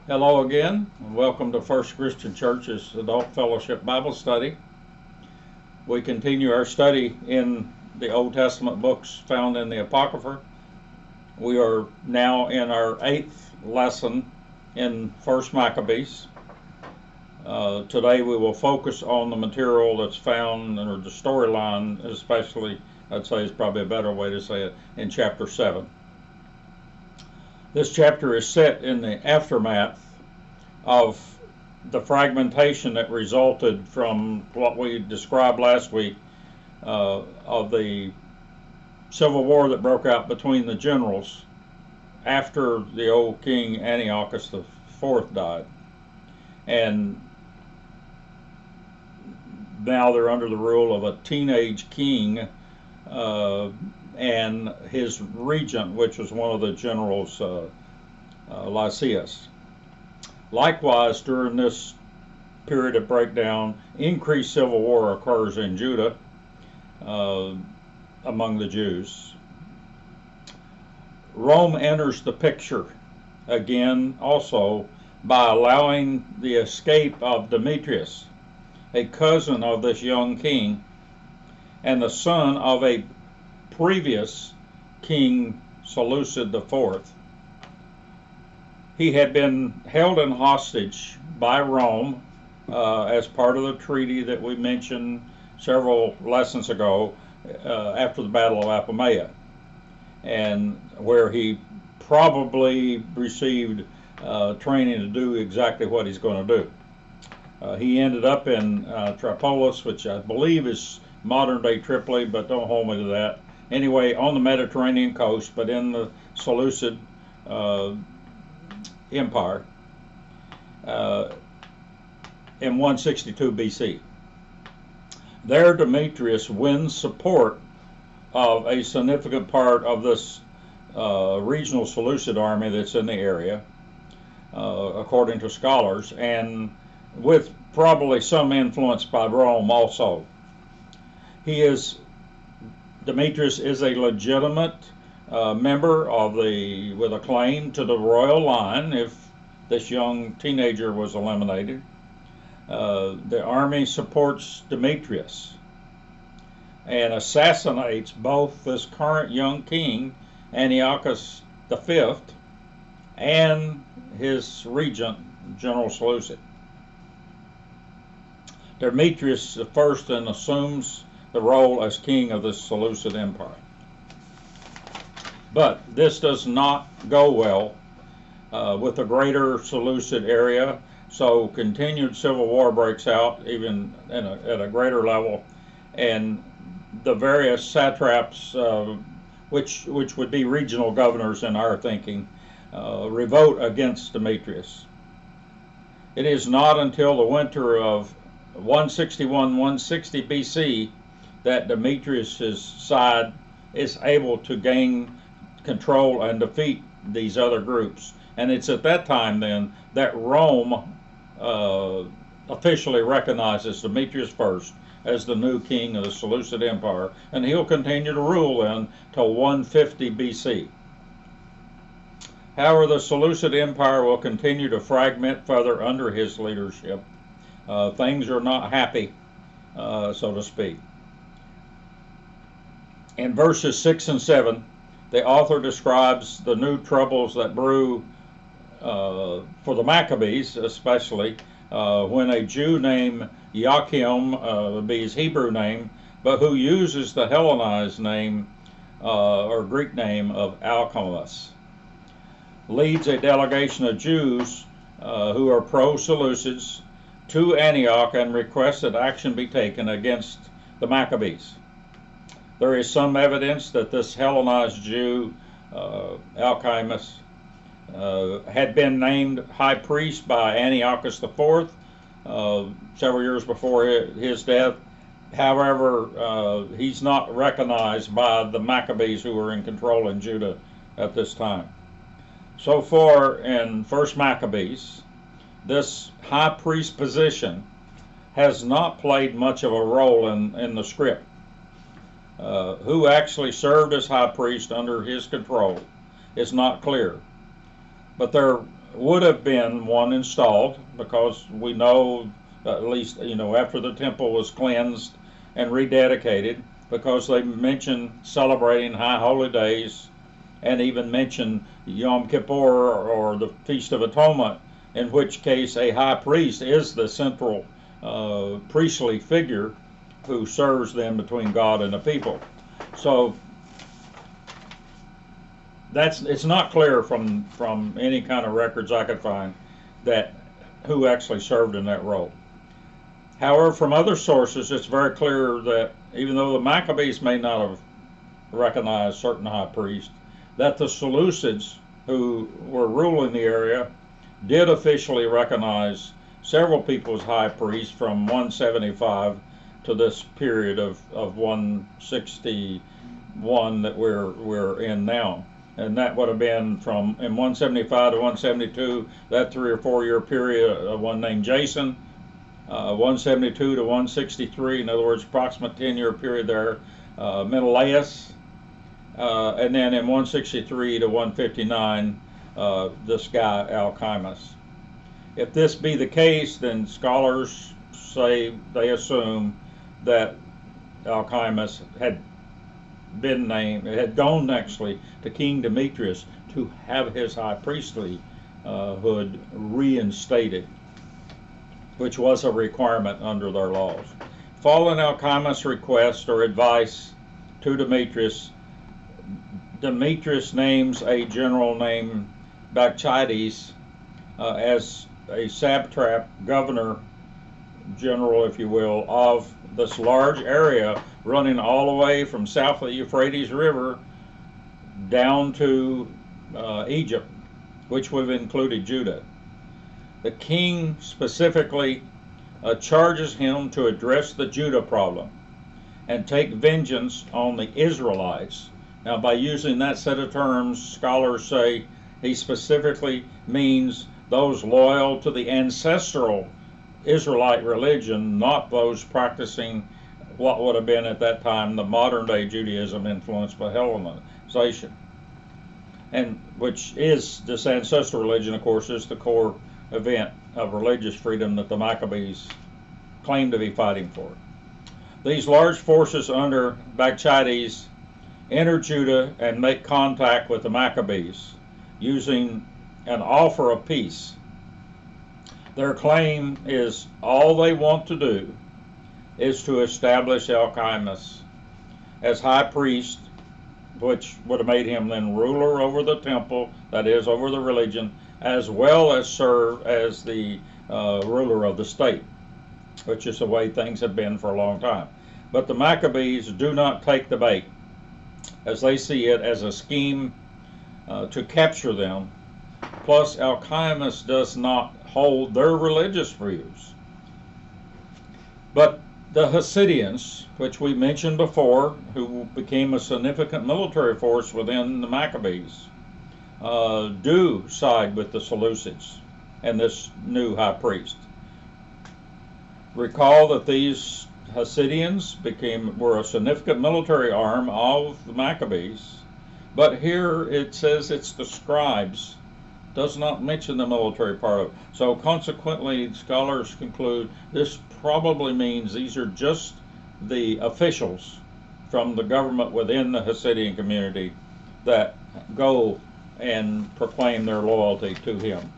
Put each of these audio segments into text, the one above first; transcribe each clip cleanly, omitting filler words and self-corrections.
Hello again, and welcome to First Christian Church's Adult Fellowship Bible Study. We continue our study in the Old Testament books found in the Apocrypha. We are now in our 8th lesson in First Maccabees. Today we will focus on the material that's found, or the storyline especially, I'd say is probably a better way to say it, in chapter 7. This chapter is set in the aftermath of the fragmentation that resulted from what we described last week of the civil war that broke out between the generals after the old king Antiochus IV died. And now they're under the rule of a teenage king and his regent, which was one of the generals, Lysias. Likewise, during this period of breakdown, increased civil war occurs in Judah among the Jews. Rome enters the picture again also by allowing the escape of Demetrius, a cousin of this young king and the son of a previous king, Seleucid IV. He had been held in hostage by Rome as part of the treaty that we mentioned several lessons ago after the Battle of Apamea, and where he probably received training to do exactly what he's going to do. He ended up in Tripolis, which I believe is modern-day Tripoli, but don't hold me to that. Anyway, on the Mediterranean coast, but in the Seleucid Empire in 162 BC. There, Demetrius wins support of a significant part of this regional Seleucid army that's in the area, according to scholars, and with probably some influence by Rome also. Demetrius is a legitimate member of with a claim to the royal line if this young teenager was eliminated. The army supports Demetrius and assassinates both this current young king, Antiochus V, and his regent, General Seleucid. Demetrius I then assumes the role as king of the Seleucid Empire. But this does not go well with the greater Seleucid area, so continued civil war breaks out even at a greater level, and the various satraps, which would be regional governors in our thinking, revolt against Demetrius. It is not until the winter of 161-160 BC that Demetrius' side is able to gain control and defeat these other groups. And it's at that time then that Rome officially recognizes Demetrius I as the new king of the Seleucid Empire, and he'll continue to rule then till 150 BC. However, the Seleucid Empire will continue to fragment further under his leadership. Things are not happy, so to speak. In verses 6 and 7, the author describes the new troubles that brew for the Maccabees, especially when a Jew named Joachim, would be his Hebrew name, but who uses the Hellenized name or Greek name of Alchemist, leads a delegation of Jews who are pro-Seleucids to Antioch and requests that action be taken against the Maccabees. There is some evidence that this Hellenized Jew, Alchemist, had been named high priest by Antiochus IV several years before his death. However, he's not recognized by the Maccabees who were in control in Judah at this time. So far in First Maccabees, this high priest position has not played much of a role in the script. Who actually served as high priest under his control is not clear. But there would have been one installed, because we know, at least, after the temple was cleansed and rededicated, because they mention celebrating high holy days, and even mention Yom Kippur, or the Feast of Atonement, in which case a high priest is the central priestly figure who serves them between God and the people. So it's not clear from any kind of records I could find that who actually served in that role. However, from other sources, it's very clear that even though the Maccabees may not have recognized certain high priests, that the Seleucids, who were ruling the area, did officially recognize several people as high priests from 175 to this period of 161 that we're in now. And that would have been from in 175 to 172, that 3 or 4 year period, one named Jason. 172 to 163, in other words, approximate 10-year period there, Menelaus. And then in 163 to 159, this guy, Alcimus. If this be the case, then scholars say, they assume that Alcimus had been named, had gone actually to King Demetrius to have his high priestly hood reinstated, which was a requirement under their laws. Following Alcimus' request or advice to Demetrius, Demetrius names a general named Bacchides as a satrap, governor general, if you will, of this large area running all the way from south of the Euphrates River down to Egypt, which would have included Judah. The king specifically charges him to address the Judah problem and take vengeance on the Israelites. Now, by using that set of terms, scholars say he specifically means those loyal to the ancestral Israelite religion, not those practicing what would have been at that time the modern day Judaism influenced by Hellenization. And which is, this ancestral religion, of course, is the core event of religious freedom that the Maccabees claim to be fighting for. These large forces under Bacchides enter Judah and make contact with the Maccabees using an offer of peace. Their claim is all they want to do is to establish Alcimus as high priest, which would have made him then ruler over the temple, that is, over the religion, as well as serve as the ruler of the state, which is the way things have been for a long time. But the Maccabees do not take the bait, as they see it as a scheme to capture them. Plus, Alcimus does not hold their religious views. But the Hasidians, which we mentioned before, who became a significant military force within the Maccabees, do side with the Seleucids and this new high priest. Recall that these Hasidians were a significant military arm of the Maccabees, but here it says it's the scribes, does not mention the military part of it. So consequently, scholars conclude this probably means these are just the officials from the government within the Hasidian community that go and proclaim their loyalty to him.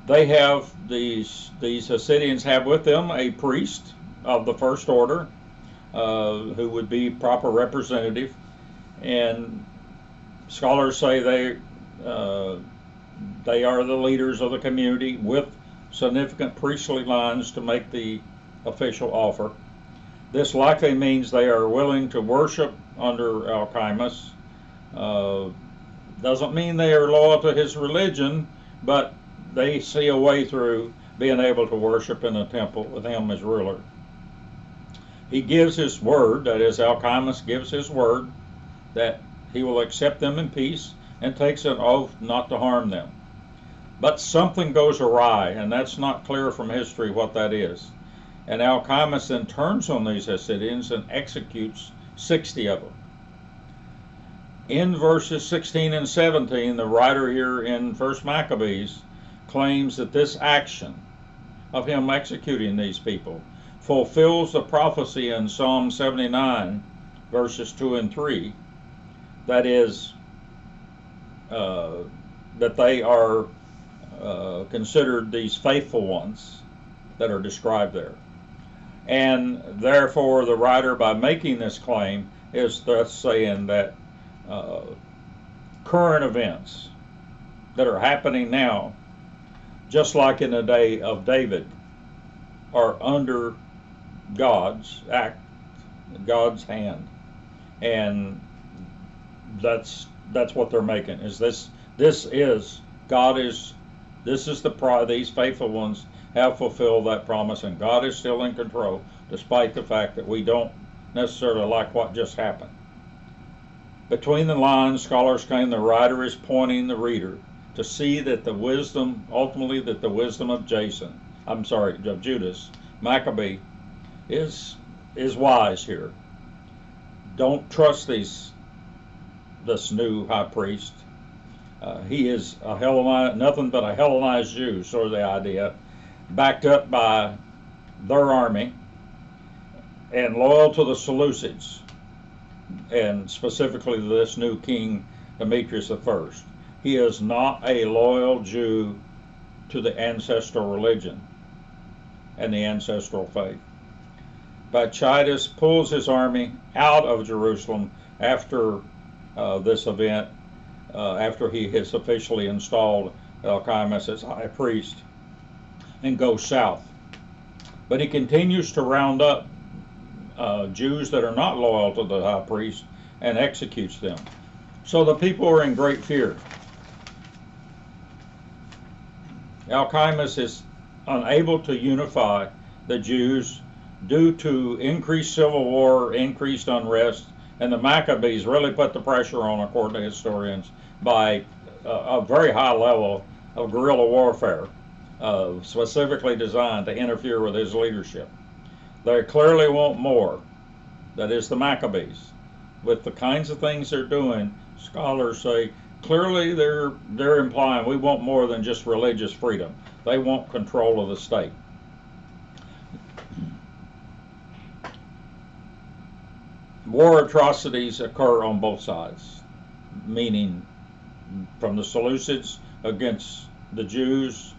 They have, these Hasidians have with them a priest of the first order who would be proper representative, and scholars say they are the leaders of the community with significant priestly lines to make the official offer. This likely means they are willing to worship under Alcimus. Doesn't mean they are loyal to his religion, but they see a way through being able to worship in the temple with him as ruler. He gives his word, that is, Alcimus gives his word that he will accept them in peace and takes an oath not to harm them. But something goes awry, and that's not clear from history what that is. And Alcimus then turns on these Hasidians and executes 60 of them. In verses 16 and 17, the writer here in 1 Maccabees claims that this action of him executing these people fulfills the prophecy in Psalm 79, verses 2 and 3, that is, that they are considered these faithful ones that are described there. And therefore, the writer, by making this claim, is thus saying that current events that are happening now, just like in the day of David, are under God's hand, and that's what they're making. Is this is God is this is these faithful ones have fulfilled that promise, and God is still in control, despite the fact that we don't necessarily like what just happened. Between the lines, scholars claim the writer is pointing the reader to see that the wisdom, ultimately, that the wisdom of Judas Maccabee is wise here. Don't trust this new high priest. He is a Hellenized, nothing but a Hellenized Jew, sort of the idea, backed up by their army and loyal to the Seleucids, and specifically this new king Demetrius I. He is not a loyal Jew to the ancestral religion and the ancestral faith. Bacchides pulls his army out of Jerusalem after this event, after he has officially installed Alcimus as high priest, and goes south. But he continues to round up Jews that are not loyal to the high priest and executes them. So the people are in great fear. Alcimus is unable to unify the Jews due to increased civil war, increased unrest, and the Maccabees really put the pressure on, according to historians, by a very high level of guerrilla warfare, specifically designed to interfere with his leadership. They clearly want more. That is, the Maccabees. With the kinds of things they're doing, scholars say clearly they're implying we want more than just religious freedom. They want control of the state. War atrocities occur on both sides, meaning from the Seleucids against the Jews,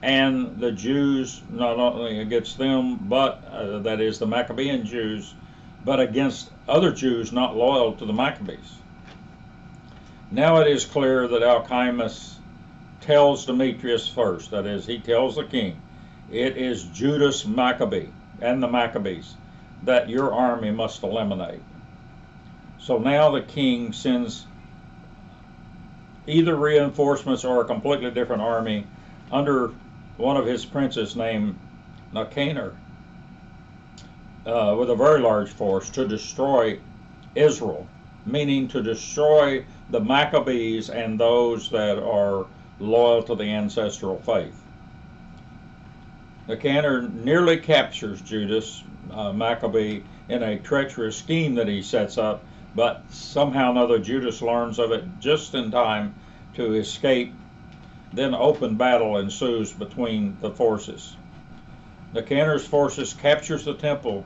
and the Jews not only against them, but that is the Maccabean Jews, but against other Jews not loyal to the Maccabees. Now it is clear that Alcimus tells Demetrius first, that is, he tells the king, it is Judas Maccabee and the Maccabees that your army must eliminate. So now the king sends either reinforcements or a completely different army under one of his princes named Nicanor, with a very large force to destroy Israel, meaning to destroy the Maccabees and those that are loyal to the ancestral faith. Nicanor nearly captures Judas Maccabee in a treacherous scheme that he sets up, but somehow or another Judas learns of it just in time to escape. Then open battle ensues between the forces. Nicanor's forces captures the temple,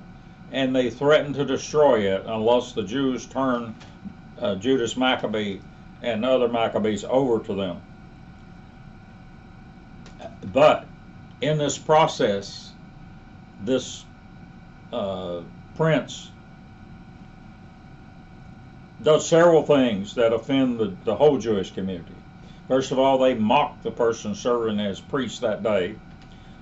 and they threaten to destroy it unless the Jews turn Judas Maccabee and other Maccabees over to them. But in this process, this prince does several things that offend the whole Jewish community. First of all, they mock the person serving as priest that day.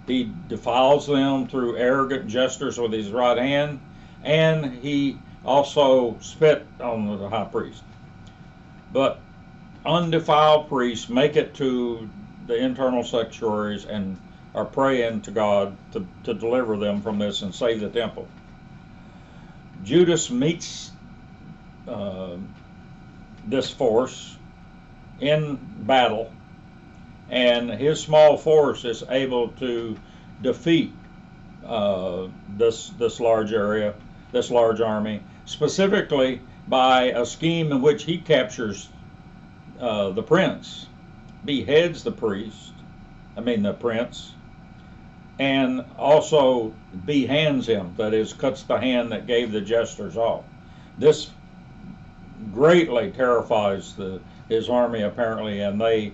He defiles them through arrogant gestures with his right hand, and he also spit on the high priest. But undefiled priests make it to the internal sanctuaries and are praying to God to deliver them from this and save the temple. Judas meets this force in battle, and his small force is able to defeat this large army. Specifically, by a scheme in which he captures the prince, beheads the prince, and also behands him, that is, cuts the hand that gave the jesters off. This greatly terrifies his army, apparently, and they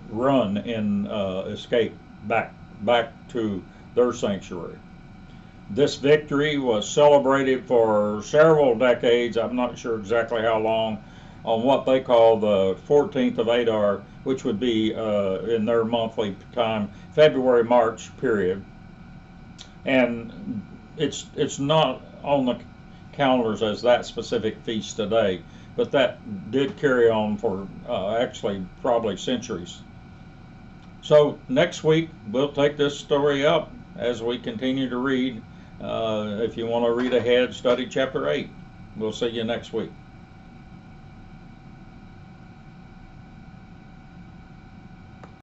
run in escape back to their sanctuary. This victory was celebrated for several decades, I'm not sure exactly how long, on what they call the 14th of Adar, which would be in their monthly time, February-March period. And it's not on the calendars as that specific feast today, but that did carry on for actually probably centuries. So next week we'll take this story up as we continue to read. If you want to read ahead, study chapter 8. We'll see you next week.